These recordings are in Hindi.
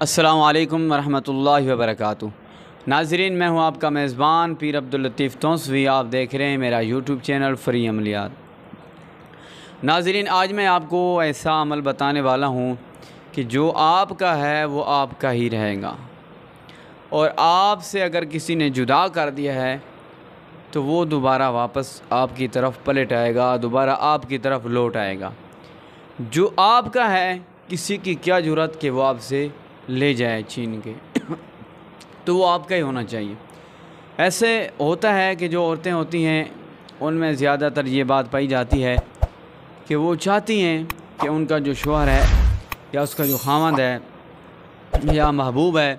अस्सलामु अलैकुम वरहमतुल्लाहि वबरकातुहू। नाज़रीन, मैं हूं आपका मेज़बान पीर अब्दुल लतीफ़ तौंसवी। आप देख रहे हैं मेरा यूट्यूब चैनल फ़्री अमलियात। नाज़रीन, आज मैं आपको ऐसा अमल बताने वाला हूं कि जो आपका है वो आपका ही रहेगा, और आपसे अगर किसी ने जुदा कर दिया है तो वो दोबारा वापस आपकी तरफ पलट आएगा, दोबारा आपकी तरफ लौट आएगा। जो आपका है किसी की क्या ज़रूरत कि वो आपसे ले जाए छीन के तो वो आपका ही होना चाहिए। ऐसे होता है कि जो औरतें होती हैं उनमें ज़्यादातर ये बात पाई जाती है कि वो चाहती हैं कि उनका जो शौहर है या उसका जो खामद है या महबूब है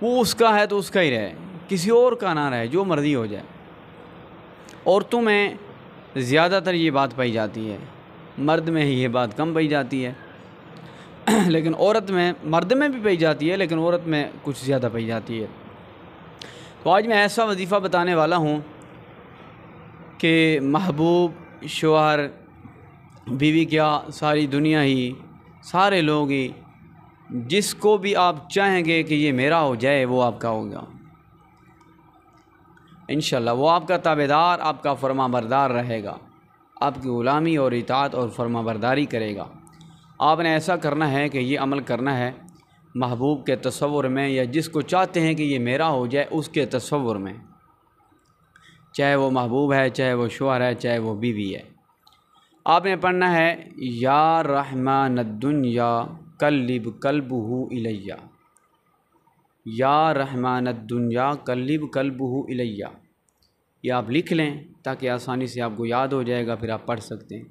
वो उसका है तो उसका ही रहे, किसी और का ना रहे, जो मर्ज़ी हो जाए। औरतों में ज़्यादातर ये बात पाई जाती है, मर्द में ही ये बात कम पाई जाती है लेकिन औरत में, मर्द में भी पाई जाती है लेकिन औरत में कुछ ज़्यादा पाई जाती है। तो आज मैं ऐसा वजीफ़ा बताने वाला हूँ कि महबूब, शौहर, बीवी, क्या सारी दुनिया ही, सारे लोग ही, जिसको भी आप चाहेंगे कि ये मेरा हो जाए वो आपका होगा इंशाल्लाह। वो आपका ताबेदार, आपका फरमाबरदार रहेगा, आपकी ग़ुलामी और इताअत और फरमाबरदारी करेगा। आपने ऐसा करना है कि ये अमल करना है महबूब के तसव्वुर में, या जिसको चाहते हैं कि ये मेरा हो जाए उसके तसव्वुर में, चाहे वो महबूब है, चाहे वो शौहर है, चाहे वो बीवी है। आपने पढ़ना है या रहमानद्दुन्या कल्लिब कल्बुहु इलैया, या रहमानद्दुन्या कल्लिब कल्बुहु इलैया। ये आप लिख लें ताकि आसानी से आपको याद हो जाएगा, फिर आप पढ़ सकते हैं।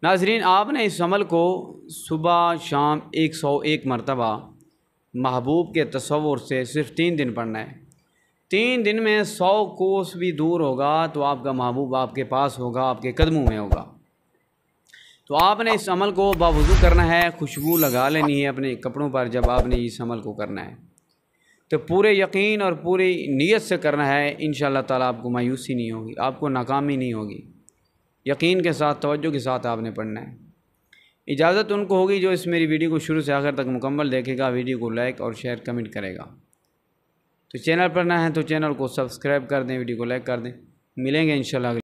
नाज़रीन, आपने इस अमल को सुबह शाम 101 मरतबा महबूब के तसव्वुर से सिर्फ़ 3 दिन पढ़ना है। 3 दिन में 100 कोस भी दूर होगा तो आपका महबूब आपके पास होगा, आपके कदमों में होगा। तो आपने इस अमल को बावुज़ू करना है, खुशबू लगा लेनी है अपने कपड़ों पर जब आपने इस अमल को करना है। तो पूरे यकीन और पूरी नीयत से करना है, इंशाअल्लाह ताला आपको मायूसी नहीं होगी, आपको नाकामी नहीं होगी। यकीन के साथ, तवज्जो के साथ आपने पढ़ना है। इजाज़त उनको होगी जो इस मेरी वीडियो को शुरू से आखिर तक मुकम्मल देखेगा, वीडियो को लाइक और शेयर कमेंट करेगा। तो चैनल पर नए हैं तो चैनल को सब्सक्राइब कर दें, वीडियो को लाइक कर दें। मिलेंगे इंशाअल्लाह।